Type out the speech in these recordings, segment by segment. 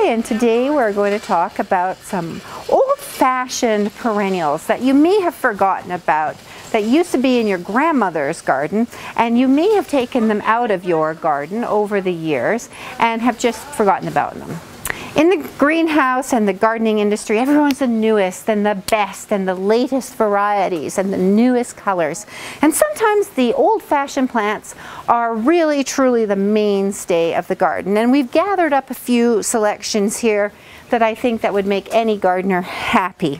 and today we're going to talk about some old-fashioned perennials that you may have forgotten about, that used to be in your grandmother's garden, and you may have taken them out of your garden over the years and have just forgotten about them. In the greenhouse and the gardening industry, everyone's the newest and the best and the latest varieties and the newest colors. And sometimes the old-fashioned plants are really truly the mainstay of the garden. And we've gathered up a few selections here that I think that would make any gardener happy.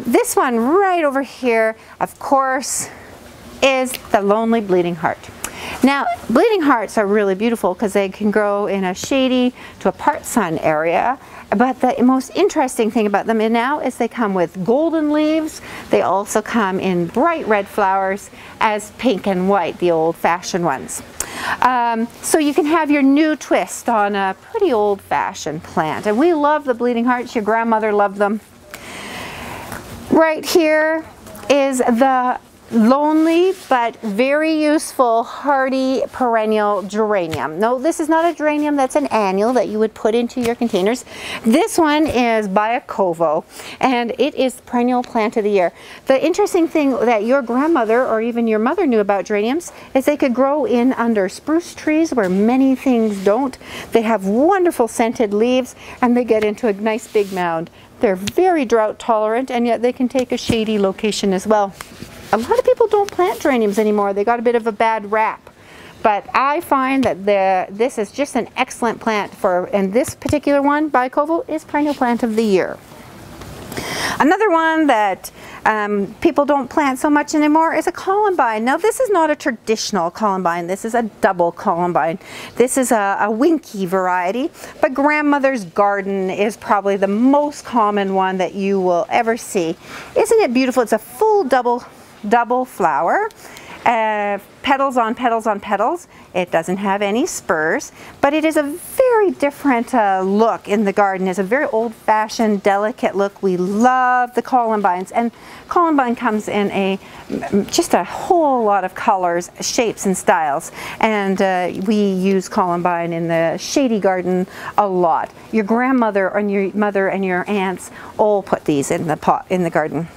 This one right over here, of course, is the lonely bleeding heart. Now, bleeding hearts are really beautiful because they can grow in a shady to a part sun area, but the most interesting thing about them now is they come with golden leaves. They also come in bright red flowers as pink and white, the old-fashioned ones. So you can have your new twist on a pretty old-fashioned plant, and we love the bleeding hearts. Your grandmother loved them. Right here is the lonely but very useful hardy perennial geranium. No, this is not a geranium that's an annual that you would put into your containers. This one is by a Covo, and it is the perennial plant of the year. The interesting thing that your grandmother or even your mother knew about geraniums is they could grow in under spruce trees where many things don't. They have wonderful scented leaves and they get into a nice big mound. They're very drought tolerant, and yet they can take a shady location as well. A lot of people don't plant geraniums anymore. They got a bit of a bad rap. But I find that this is just an excellent plant for, and this particular one by Covo is perennial plant of the year. Another one that people don't plant so much anymore is a columbine. Now, this is not a traditional columbine. This is a double columbine. This is a winky variety, but grandmother's garden is probably the most common one that you will ever see. Isn't it beautiful? It's a full double flower, petals on petals on petals. It doesn't have any spurs, but it is a very different look in the garden. It's a very old-fashioned, delicate look. We love the columbines, and columbine comes in just a whole lot of colors, shapes, and styles, and we use columbine in the shady garden a lot. Your grandmother and your mother and your aunts all put these in the pot in the garden.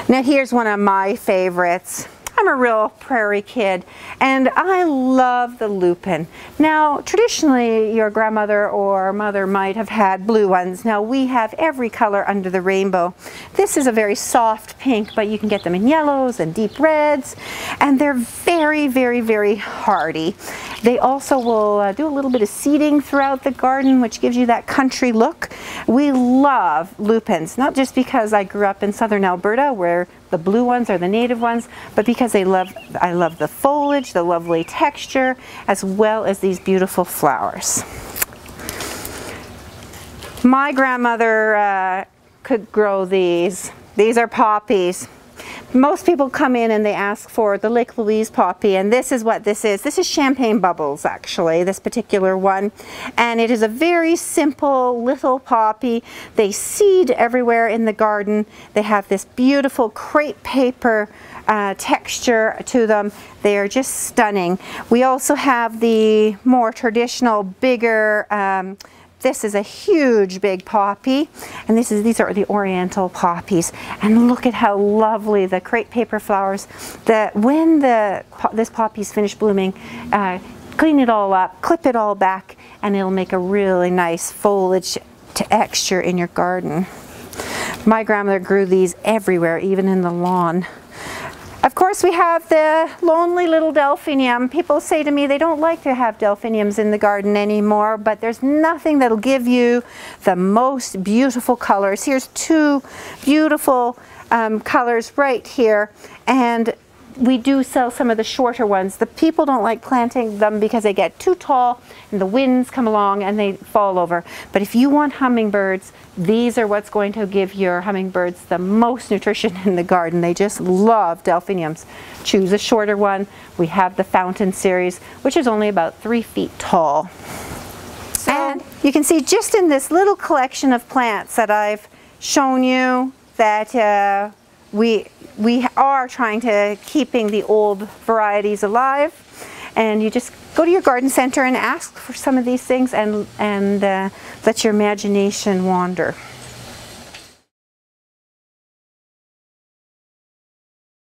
Now here's one of my favorites. I'm a real prairie kid, and I love the lupine. Now, traditionally, your grandmother or mother might have had blue ones. Now, we have every color under the rainbow. This is a very soft pink, but you can get them in yellows and deep reds, and they're very, very, very hardy. They also will do a little bit of seeding throughout the garden, which gives you that country look. We love lupines, not just because I grew up in southern Alberta where the blue ones are the native ones, but because I love the foliage, the lovely texture, as well as these beautiful flowers. My grandmother could grow these. These are poppies. Most people come in and they ask for the Lake Louise poppy, and this is what this is. This is champagne bubbles, actually, this particular one. And it is a very simple little poppy. They seed everywhere in the garden. They have this beautiful crepe paper texture to them. They are just stunning. We also have the more traditional, bigger, this is a huge big poppy, and these are the oriental poppies. And look at how lovely the crepe paper flowers. When this poppy's finished blooming, clean it all up, clip it all back, and it'll make a really nice foliage texture in your garden. My grandmother grew these everywhere, even in the lawn. Of course, we have the lonely little delphinium. People say to me they don't like to have delphiniums in the garden anymore, but there's nothing that'll give you the most beautiful colors. Here's two beautiful colors right here, and we do sell some of the shorter ones. The people don't like planting them because they get too tall and the winds come along and they fall over. But if you want hummingbirds, these are what's going to give your hummingbirds the most nutrition in the garden. They just love delphiniums. Choose a shorter one. We have the fountain series, which is only about 3 feet tall. And you can see just in this little collection of plants that I've shown you that we are trying to keeping the old varieties alive. And you just go to your garden center and ask for some of these things and let your imagination wander.